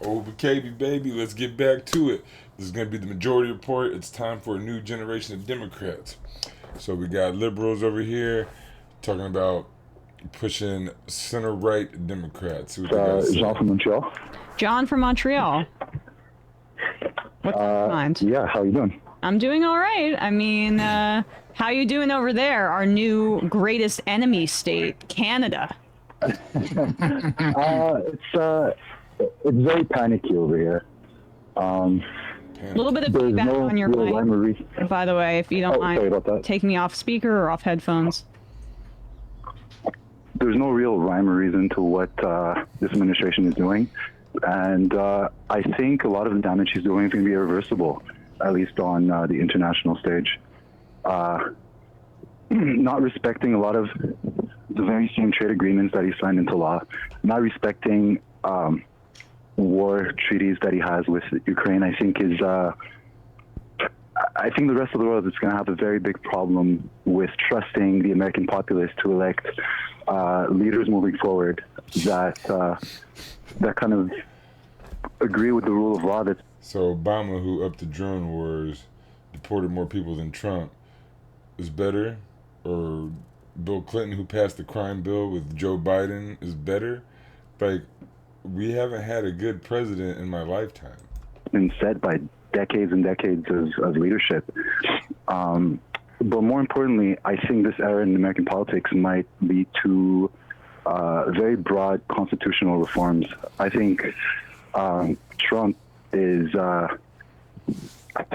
Over KB, baby, let's get back to it. This is going to be the majority report. It's time for a new generation of Democrats. So we got liberals over here talking about pushing center-right Democrats. Jean from Montreal. John from Montreal. What's on your mind? Yeah, how you doing? I'm doing all right. I mean, how you doing over there? Our new greatest enemy state, Canada. It's very panicky over here. A little bit of There's feedback no on your real rhyme or mic, reason. by the way, if you don't Sorry about mind. that. Take me off speaker or off headphones. There's no real rhyme or reason to what this administration is doing, and I think a lot of the damage he's doing is going to be irreversible, at least on the international stage. Not respecting a lot of the very same trade agreements that he signed into law, not respecting war treaties that he has with Ukraine, I think is. I think the rest of the world is going to have a very big problem with trusting the American populace to elect leaders moving forward that that kind of agree with the rule of law. So Obama, who upped the drone wars, deported more people than Trump, is better? Or Bill Clinton, who passed the crime bill with Joe Biden, is better? Like, we haven't had a good president in my lifetime. Been said by decades and decades of leadership. But more importantly, I think this era in American politics might lead to very broad constitutional reforms. I think Trump is. I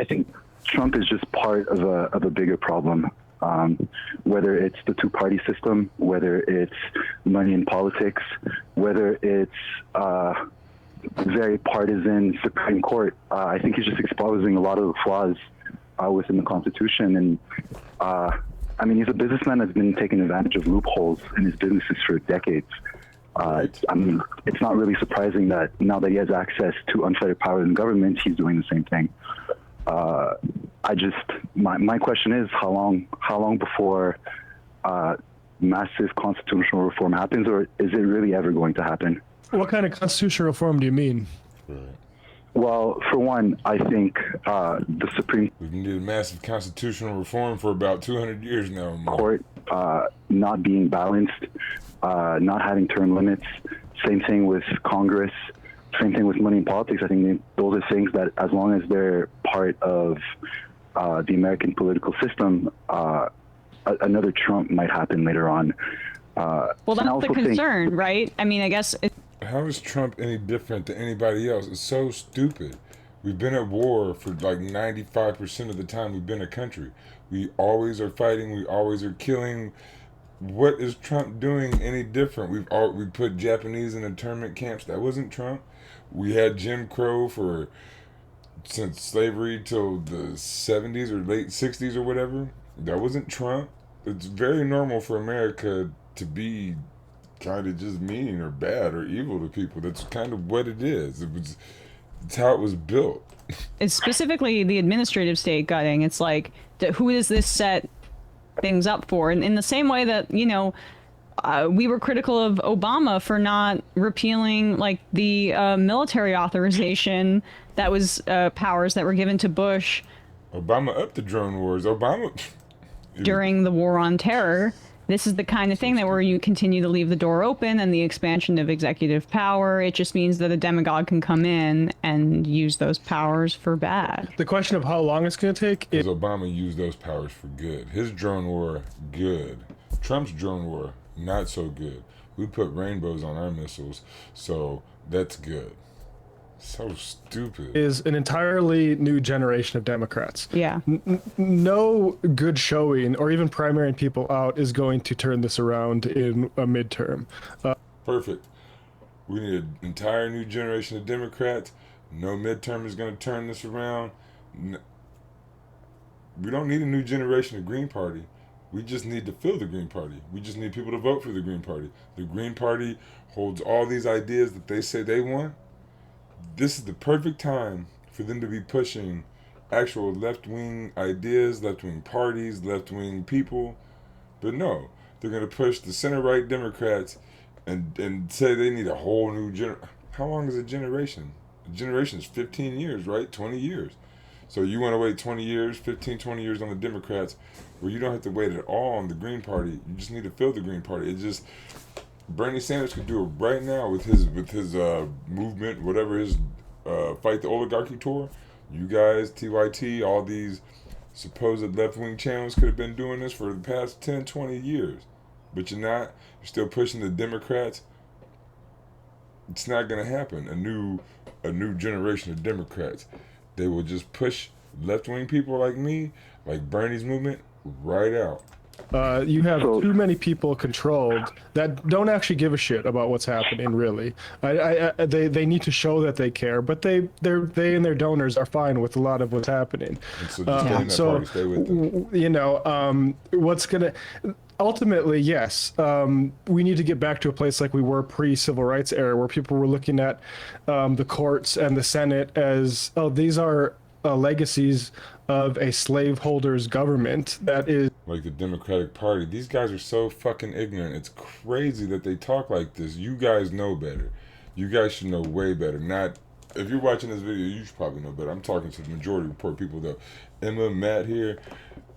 think Trump is just part of a bigger problem. Whether it's the two-party system, whether it's money in politics, whether it's very partisan Supreme Court. I think he's just exposing a lot of the flaws within the Constitution. And I mean, he's a businessman that's been taking advantage of loopholes in his businesses for decades. I mean, it's not really surprising that now that he has access to unfettered power in government, he's doing the same thing. My question is, how long before massive constitutional reform happens, or is it really ever going to happen? What kind of constitutional reform do you mean? Right. Well, for one, I think the Supreme We've needed massive constitutional reform for about 200 years now. Court not being balanced, not having term limits, same thing with Congress, same thing with money in politics. I think those are things that, as long as they're part of the American political system, another Trump might happen later on. Well, that's the concern, right? I mean, I guess... How is Trump any different than anybody else? It's so stupid. We've been at war for like 95% of the time we've been a country. We always are fighting. We always are killing. What is Trump doing any different? We put Japanese in internment camps. That wasn't Trump. We had Jim Crow since slavery till the 70s or late 60s or whatever. That wasn't Trump. It's very normal for America to be kind of just mean or bad or evil to people. That's kind of what it is. It's how it was built. It's specifically the administrative state gutting. It's like, who does this set things up for? And in the same way that, you know, we were critical of Obama for not repealing like the military authorization that was powers that were given to Bush. Obama upped the drone wars. During the war on terror. This is the kind of thing that where you continue to leave the door open and the expansion of executive power. It just means that a demagogue can come in and use those powers for bad. The question of how long it's going to take is... Obama used those powers for good. His drone war, good. Trump's drone war, not so good. We put rainbows on our missiles, so that's good. So stupid. Is an entirely new generation of Democrats. Yeah. No good showing or even primarying people out is going to turn this around in a midterm. Perfect. We need an entire new generation of Democrats. No midterm is going to turn this around. We don't need a new generation of Green Party. We just need to fill the Green Party. We just need people to vote for the Green Party. The Green Party holds all these ideas that they say they want. This is the perfect time for them to be pushing actual left-wing ideas, left-wing parties, left-wing people. But no, they're going to push the center-right Democrats and say they need a whole new How long is a generation? A generation is 15 years, right? 20 years. So you want to wait 20 years, 15, 20 years on the Democrats, where you don't have to wait at all on the Green Party. You just need to fill the Green Party. It just Bernie Sanders could do it right now with his movement, whatever his fight the oligarchy tour. You guys, TYT, all these supposed left-wing channels could have been doing this for the past 10, 20 years. But you're not. You're still pushing the Democrats. It's not going to happen. A new generation of Democrats. They will just push left-wing people like me, like Bernie's movement, right out. You have too many people controlled that don't actually give a shit about what's happening. Really, they need to show that they care, but they and their donors are fine with a lot of what's happening. And so just stay in that party, stay with them. You know, what's gonna ultimately, yes, we need to get back to a place like we were pre-civil rights era, where people were looking at the courts and the Senate as, oh, these are legacies of a slaveholder's government that is like the Democratic Party. These guys are so fucking ignorant. It's crazy that they talk like this. You guys know better. You guys should know way better. Not if you're watching this video, you should probably know better. I'm talking to the majority of poor people though. Emma, Matt here.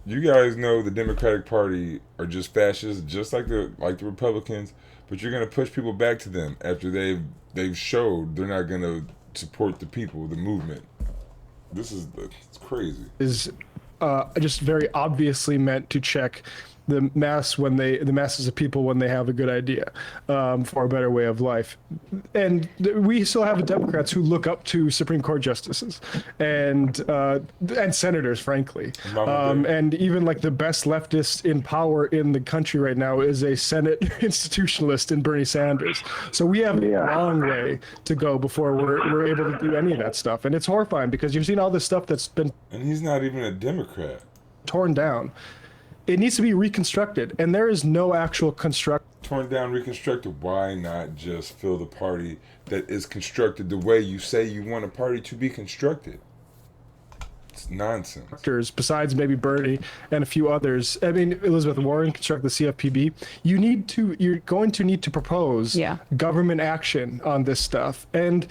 You guys know the Democratic Party are just fascists, just like the Republicans. But you're gonna push people back to them after they've showed they're not gonna support the people, the movement. It's crazy. Is just very obviously meant to check the masses of people when they have a good idea for a better way of life. And we still have Democrats who look up to Supreme Court justices and senators, frankly. And even like the best leftist in power in the country right now is a Senate institutionalist in Bernie Sanders. So we have a long way to go before we're able to do any of that stuff. And it's horrifying because you've seen all this stuff that's been... And he's not even a Democrat. ...torn down. It needs to be reconstructed, and there is no actual torn down, reconstructed. Why not just fill the party that is constructed the way you say you want a party to be constructed? It's nonsense. Besides maybe Bernie and a few others. I mean, Elizabeth Warren construct the CFPB. You're going to need to propose government action on this stuff. And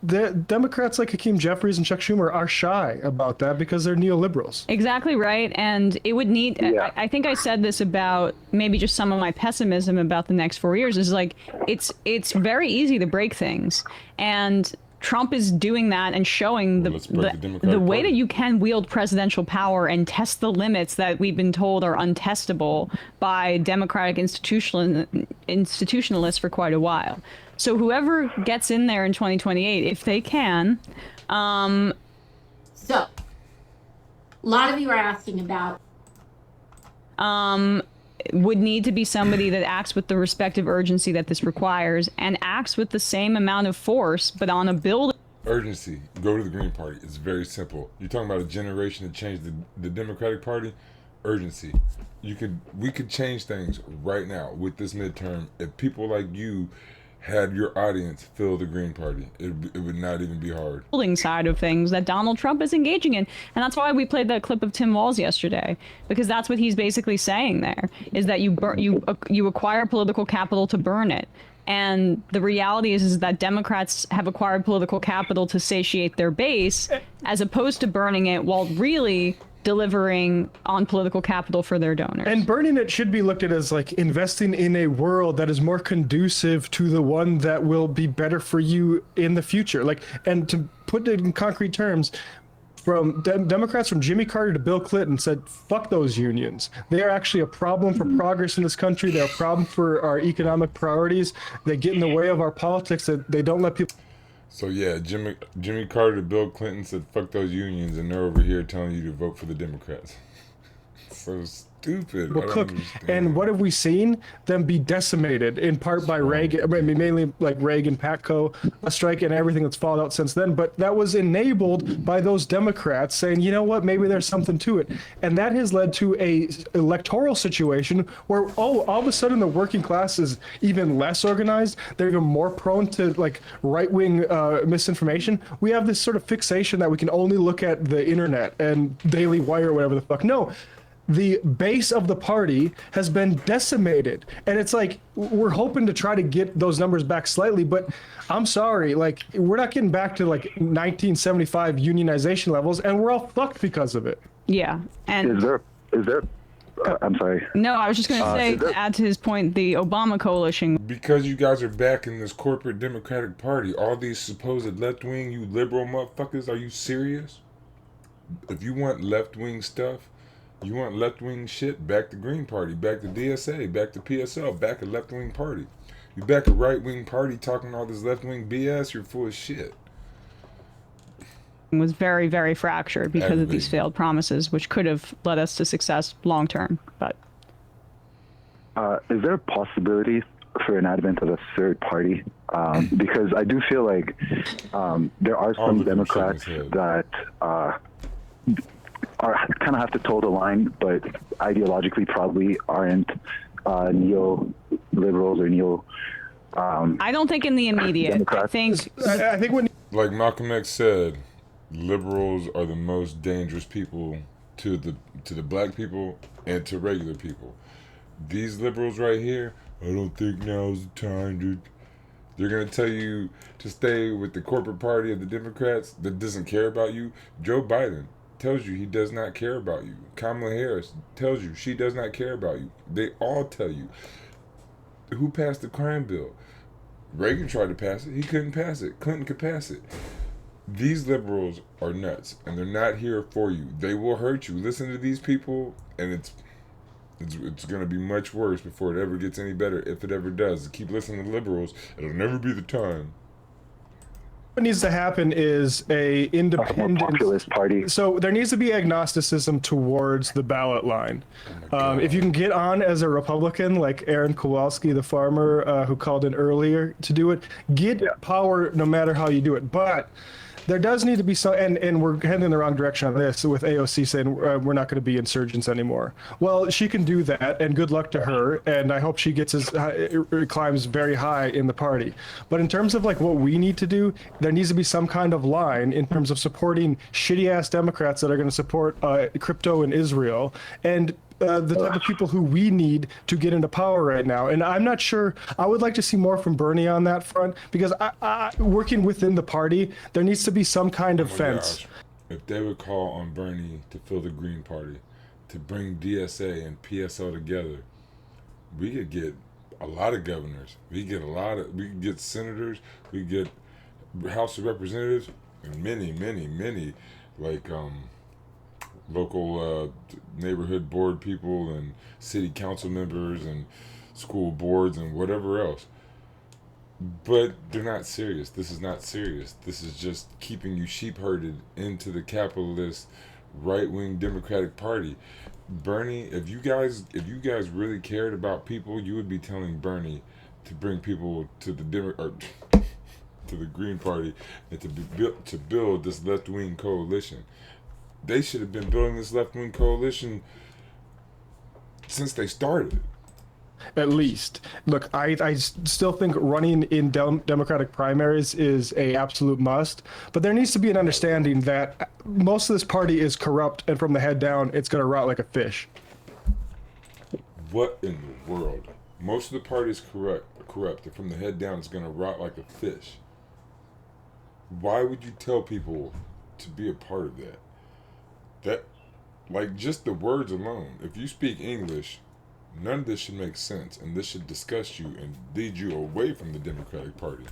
the Democrats like Hakeem Jeffries and Chuck Schumer are shy about that because they're neoliberals. Exactly right. And it would need, I think I said this about maybe just some of my pessimism about the next 4 years is like, it's very easy to break things. And Trump is doing that and showing the way that you can wield presidential power and test the limits that we've been told are untestable by Democratic institutionalists for quite a while. So whoever gets in there in 2028, if they can. So, a lot of you are asking about. Would need to be somebody that acts with the respective urgency that this requires and acts with the same amount of force, but on a building. Urgency. Go to the Green Party. It's very simple. You're talking about a generation to change the Democratic Party. Urgency. We could change things right now with this midterm if people like you had your audience fill the Green Party. It would not even be hard. Building side of things that Donald Trump is engaging in. And that's why we played that clip of Tim Walz yesterday, because that's what he's basically saying there, is that you acquire political capital to burn it. And the reality is that Democrats have acquired political capital to satiate their base, as opposed to burning it while really delivering on political capital for their donors. And burning it should be looked at as like investing in a world that is more conducive to the one that will be better for you in the future. Like, and to put it in concrete terms, from Democrats from Jimmy Carter to Bill Clinton said, fuck those unions. They are actually a problem for progress in this country. They're a problem for our economic priorities. They get in the way of our politics. They don't let people... So yeah, Jimmy Carter to Bill Clinton said, fuck those unions, and they're over here telling you to vote for the Democrats. So stupid. Well, Cook, and what have we seen? Them be decimated in part by Reagan, I mean, mainly like Reagan, Patco, a strike, and everything that's followed out since then. But that was enabled by those Democrats saying, you know what, maybe there's something to it. And that has led to a electoral situation where, all of a sudden the working class is even less organized. They're even more prone to like right-wing misinformation. We have this sort of fixation that we can only look at the internet and Daily Wire or whatever the fuck. No. the base of the party has been decimated. And it's like, we're hoping to try to get those numbers back slightly, but I'm sorry, like, we're not getting back to like 1975 unionization levels, and we're all fucked because of it. Yeah, and Is there, I'm sorry. no, I was just going to say, to add to his point, the Obama coalition. Because you guys are back in this corporate Democratic Party, all these supposed left-wing, you liberal motherfuckers, are you serious? If you want left-wing stuff, you want left-wing shit, back to Green Party, back to DSA, back to PSL, back a left-wing party. You back a right-wing party talking all this left-wing BS, you're full of shit. Was very, very fractured because of these Aggravating. failed promises, which could have led us to success long term. But Is there a possibility for an advent of a third party? Because I do feel like there are All some the Democrats concerns that are kind of have to toe the line, but ideologically probably aren't neo-liberals or neo. I don't think in the immediate. I Democrats. think I think when Like Malcolm X said, liberals are the most dangerous people to the black people and to regular people. These liberals right here, I don't think now's the time, dude. They're gonna tell you to stay with the corporate party of the Democrats that doesn't care about you. Joe Biden tells you he does not care about you. Kamala Harris tells you she does not care about you. They all tell you. Who passed the crime bill? Reagan tried to pass it. He couldn't pass it. Clinton could pass it. These liberals are nuts, and they're not here for you. They will hurt you. Listen to these people, and it's going to be much worse before it ever gets any better, if it ever does. Keep listening to liberals. It'll never be the time. what needs to happen is a More independent populist party. So there needs to be agnosticism towards the ballot line. If you can get on as a Republican, like Aaron Kowalski, the farmer who called in earlier to do it, get power no matter how you do it. But there does need to be some, and we're heading in the wrong direction on this with AOC saying we're not going to be insurgents anymore. Well, she can do that, and good luck to her. And I hope she gets climbs very high in the party. But in terms of like what we need to do, there needs to be some kind of line in terms of supporting shitty ass Democrats that are going to support crypto in Israel and the type of people who we need to get into power right now. And I'm not sure, I would like to see more from Bernie on that front, because working within the party, there needs to be some kind of Oh my fence. gosh. If they would call on Bernie to fill the Green Party, to bring DSA and PSL together, we could get a lot of governors. We could get senators. We could get House of Representatives, and many like local neighborhood board people and city council members and school boards and whatever else. But they're not serious. This is not serious. This is just keeping you sheep herded into the capitalist right-wing Democratic Party. Bernie, if you guys really cared about people, you would be telling Bernie to bring people to the to the Green Party and to build this left-wing coalition. They should have been building this left-wing coalition since they started. At least. Look, I still think running in Democratic primaries is a absolute must, but there needs to be an understanding that most of this party is corrupt, and from the head down, it's going to rot like a fish. What in the world? Most of the party is corrupt, and from the head down, it's going to rot like a fish. Why would you tell people to be a part of that? That, like, just the words alone. If you speak English, none of this should make sense, and this should disgust you and lead you away from the Democratic Party.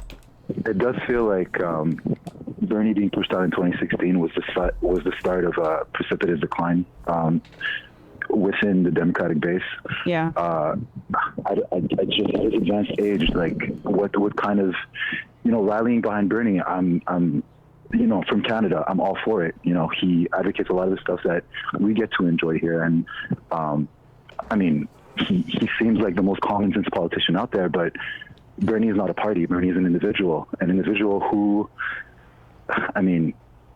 It does feel like Bernie being pushed out in 2016 was the start of a precipitous decline within the Democratic base. yeah. I just at this advanced age, like what kind of, rallying behind Bernie, I'm from Canada, I'm all for it. He advocates a lot of the stuff that we get to enjoy here, and he seems like the most common sense politician out there, but Bernie is not a party. Bernie is an individual who,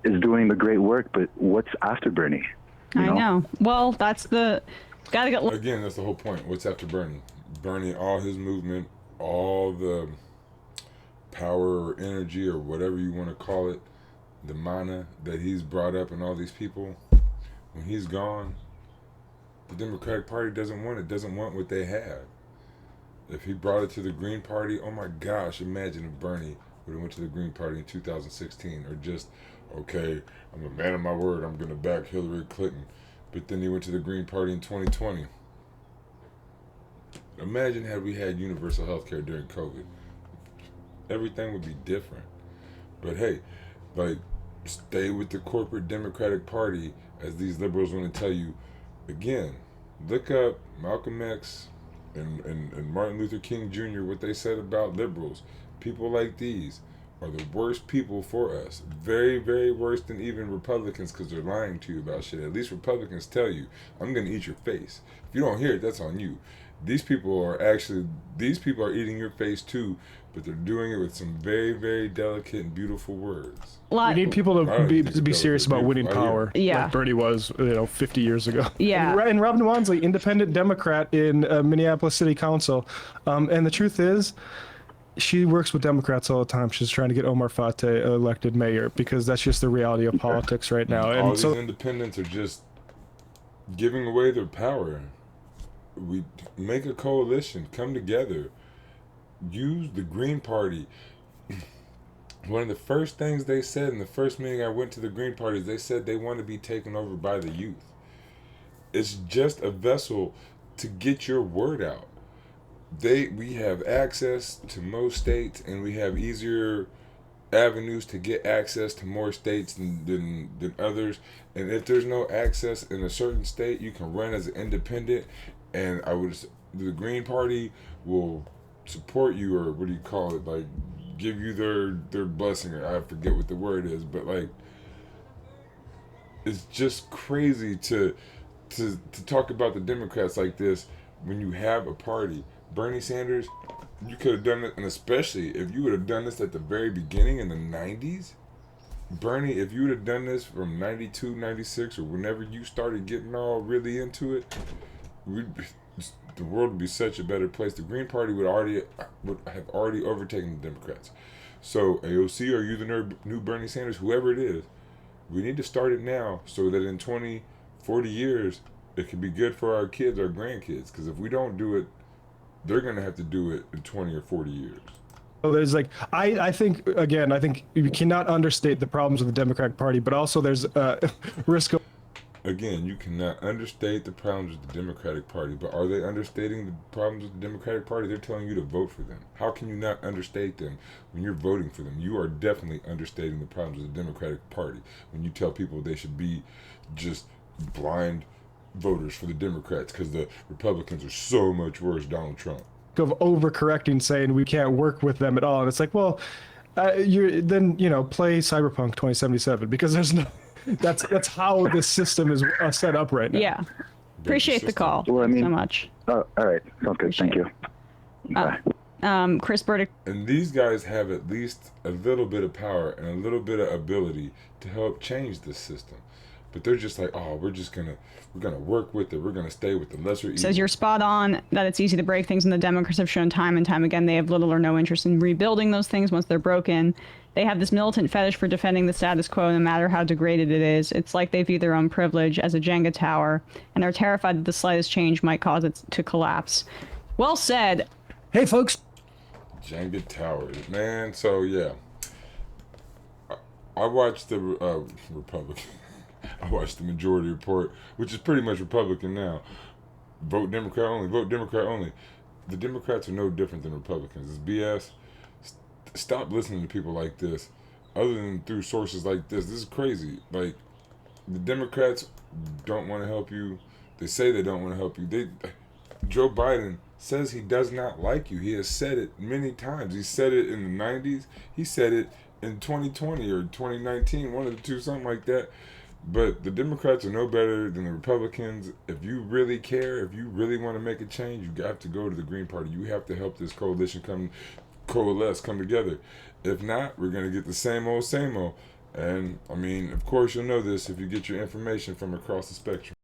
is doing the great work, but what's after Bernie? I know. Well, that's gotta get. Again, that's the whole point. What's after Bernie? Bernie, all his movement, all the power or energy or whatever you want to call it, the mana that he's brought up in all these people, when he's gone, The Democratic Party doesn't want it, doesn't want what they have. If he brought it to the Green Party, oh my gosh, imagine if Bernie would have went to the Green Party in 2016, or just, okay, I'm a man of my word, I'm going to back Hillary Clinton. But then he went to the Green Party in 2020. Imagine had we had universal health care during COVID. Everything would be different. But hey, like, stay with the corporate Democratic Party, as these liberals want to tell you. Again, look up Malcolm X and Martin Luther King Jr., what they said about liberals. People like these are the worst people for us. Very, very worse than even Republicans, because they're lying to you about shit. At least Republicans tell you, I'm going to eat your face. If you don't hear it, that's on you. These people are eating your face too, but they're doing it with some very, very delicate and beautiful words. We need people to be serious about winning power. Yeah. Like Bernie was, 50 years ago. Yeah. And Robin Wansley, independent Democrat in Minneapolis City Council. And the truth is, she works with Democrats all the time. She's trying to get Omar Fateh elected mayor, because that's just the reality of politics right now. All And these independents are just giving away their power. We make a coalition, come together, use the Green Party. One of the first things they said in the first meeting I went to the Green Party is they said they want to be taken over by the youth. It's just a vessel to get your word out. We have access to most states, and we have easier avenues to get access to more states than others. And if there's no access in a certain state, you can run as an independent, and the Green Party will support you, or what do you call it, like give you their blessing, or I forget what the word is, but like, it's just crazy to talk about the Democrats like this when you have a party. Bernie Sanders, you could have done it, and especially if you would have done this at the very beginning in the 90s. Bernie, if you would have done this from 92, 96, or whenever you started getting all really into it, the world would be such a better place. The Green Party would have already overtaken the Democrats. So AOC, are you the new Bernie Sanders? Whoever it is, we need to start it now, so that in 20, 40 years, it can be good for our kids, our grandkids. Because if we don't do it, they're going to have to do it in 20 or 40 years. So there's like, I think you cannot understate the problems with the Democratic Party, but also there's risk of. Again, you cannot understate the problems with the Democratic Party, but are they understating the problems with the Democratic Party? They're telling you to vote for them. How can you not understate them when you're voting for them? You are definitely understating the problems with the Democratic Party when you tell people they should be just blind voters for the Democrats because the Republicans are so much worse, Donald Trump. Of overcorrecting, saying we can't work with them at all, and it's like, well, play Cyberpunk 2077, because there's no. That's how this system is set up right now. Yeah. Appreciate the call Well, I mean, so much. Oh, all right. Sounds good. Thank you. Bye. Chris Burdick. And these guys have at least a little bit of power and a little bit of ability to help change this system. But they're just like, oh, we're gonna work with it. We're gonna stay with the lesser evil. Says you're spot on that it's easy to break things, and the Democrats have shown time and time again they have little or no interest in rebuilding those things once they're broken. They have this militant fetish for defending the status quo, no matter how degraded it is. It's like they view their own privilege as a Jenga tower, and are terrified that the slightest change might cause it to collapse. Well said. Hey, folks. Jenga towers, man. So yeah, I watched the Republican. I watched the Majority Report, which is pretty much Republican now. Vote Democrat only. Vote Democrat only. The Democrats are no different than Republicans. It's BS. Stop listening to people like this, other than through sources like this. This is crazy. Like, the Democrats don't want to help you. They say they don't want to help you. Joe Biden says he does not like you. He has said it many times. He said it in the 90s. He said it in 2020 or 2019, one of the two, something like that. But the Democrats are no better than the Republicans. If you really care, if you really want to make a change, you have to go to the Green Party. You have to help this coalition come together. If not, we're going to get the same old. And, I mean, of course, you'll know this if you get your information from across the spectrum.